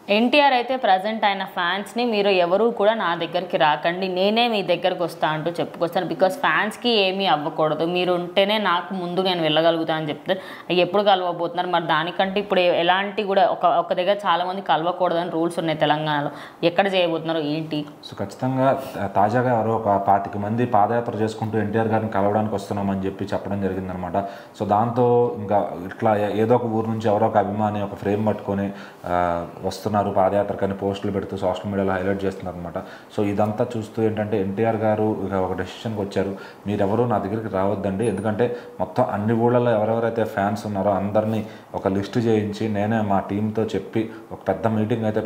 ఎన్టీఆర్ అయితే ప్రజెంట్ ఆయన ఫ్యాన్స్ని మీరు ఎవరు కూడా నా దగ్గరికి రాకండి, నేనే మీ దగ్గరకు వస్తా అంటూ చెప్పుకొస్తాను. బికాస్ ఫ్యాన్స్కి ఏమీ అవ్వకూడదు, మీరు ఉంటేనే నాకు ముందు నేను వెళ్ళగలుగుతాను అని చెప్తారు. ఎప్పుడు కలవబోతున్నారు మరి? దానికంటే ఇప్పుడు ఎలాంటి కూడా ఒక దగ్గర చాలామంది కలవకూడదని రూల్స్ ఉన్నాయి తెలంగాణలో. ఎక్కడ చేయబోతున్నారు ఏంటి? సో ఖచ్చితంగా తాజాగా ఎవరో ఒక 25 మంది పాదయాత్ర చేసుకుంటూ ఎన్టీఆర్ గారిని కలవడానికి వస్తున్నామని చెప్పి చెప్పడం జరిగిందనమాట. సో దాంతో ఇంకా ఇట్లా ఏదో ఒక ఊరు నుంచి ఎవరో ఒక అభిమాని ఒక ఫ్రేమ్ పట్టుకొని వస్తున్నారు పాదయాత్రకని పోస్టులు పెడుతూ సోషల్ మీడియాలో హైలైట్ చేస్తున్నారు అనమాట. సో ఇదంతా చూస్తూ ఏంటంటే ఎన్టీఆర్ గారు ఒక డెసిషన్కి వచ్చారు, మీరెవరూ నా దగ్గరికి రావద్దండి, ఎందుకంటే మొత్తం అన్ని ఊళ్ళలో ఎవరెవరైతే ఫ్యాన్స్ ఉన్నారో అందరినీ ఒక లిస్టు చేయించి నేనే మా టీంతో చెప్పి ఒక పెద్ద మీటింగ్ అయితే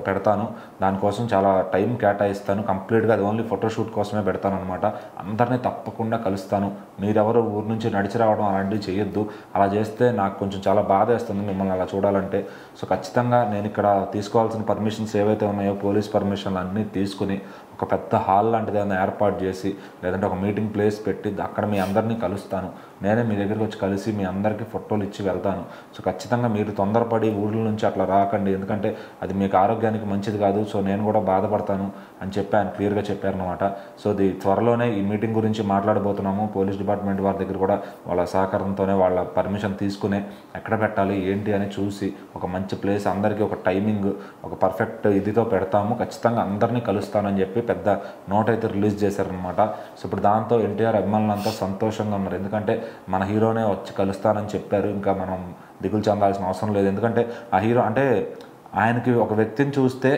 పెడతాను, దానికోసం చాలా టైం కేటాయిస్తాను, కంప్లీట్గా అది ఓన్లీ ఫోటోషూట్ కోసమే పెడతాను అనమాట, అందరినీ తప్పకుండా కలుస్తాను, మీరెవరో ఊరు నుంచి నడిచి రావడం అలాంటివి చేయొద్దు, అలా చేస్తే నాకు కొంచెం చాలా బాధ వేస్తుంది మిమ్మల్ని అలా చూడాలంటే. సో ఖచ్చితంగా నేను ఇక్కడ తీసుకోవాల్సిన పర్మిషన్స్ ఏవైతే ఉన్నాయో పోలీస్ పర్మిషన్లు అన్నీ తీసుకుని ఒక పెద్ద హాల్ లాంటిది ఏమైనా ఏర్పాటు చేసి లేదంటే ఒక మీటింగ్ ప్లేస్ పెట్టి అక్కడ మీ అందరినీ కలుస్తాను, నేనే మీ దగ్గరికి వచ్చి కలిసి మీ అందరికీ ఫోటోలు ఇచ్చి వెళ్తాను. సో ఖచ్చితంగా మీరు తొందరపడి ఊళ్ళ నుంచి అట్లా రాకండి, ఎందుకంటే అది మీకు ఆరోగ్యానికి మంచిది కాదు, సో నేను కూడా బాధపడతాను అని చెప్పి ఆయన క్లియర్గా చెప్పారనమాట. సో త్వరలోనే ఈ మీటింగ్ గురించి మాట్లాడబోతున్నాము. పోలీస్ డిపార్ట్మెంట్ వారి దగ్గర కూడా వాళ్ళ సహకారంతోనే వాళ్ళ పర్మిషన్ తీసుకునే ఎక్కడ పెట్టాలి ఏంటి అని చూసి ఒక మంచి ప్లేస్ అందరికీ ఒక టైమింగ్ ఒక పర్ఫెక్ట్ ఇదితో పెడతాము, ఖచ్చితంగా అందరినీ కలుస్తానని చెప్పి పెద్ద నోట్ అయితే రిలీజ్ చేశారనమాట. సో ఇప్పుడు దాంతో ఎన్టీఆర్ అభిమానులంతా సంతోషంగా ఉన్నారు, ఎందుకంటే మన హీరోనే వచ్చి కలుస్తానని చెప్పారు, ఇంకా మనం దిగులు చెందాల్సిన అవసరం లేదు. ఎందుకంటే ఆ హీరో అంటే ఆయనకి ఒక వ్యక్తిని చూస్తే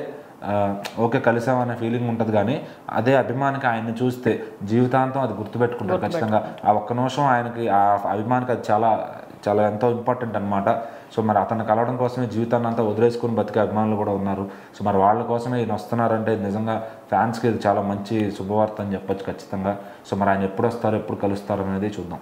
ఓకే కలిసామనే ఫీలింగ్ ఉంటుంది, కానీ అదే అభిమానికి ఆయన్ని చూస్తే జీవితాంతం అది గుర్తుపెట్టుకుంటారు ఖచ్చితంగా. ఆ ఒక్క నిమిషం ఆయనకి ఆ అభిమానికి అది చాలా చాలా ఎంతో ఇంపార్టెంట్ అనమాట. సో మరి అతన్ని కలవడం కోసమే జీవితాన్ని అంతా వదిలేసుకుని బతికే అభిమానులు కూడా ఉన్నారు. సో మరి వాళ్ళ కోసమే ఈయన వస్తున్నారంటే నిజంగా ఫ్యాన్స్కి ఇది చాలా మంచి శుభవార్త అని చెప్పొచ్చు ఖచ్చితంగా. సో మరి ఆయన ఎప్పుడు వస్తారు ఎప్పుడు కలుస్తారు అనేది చూద్దాం.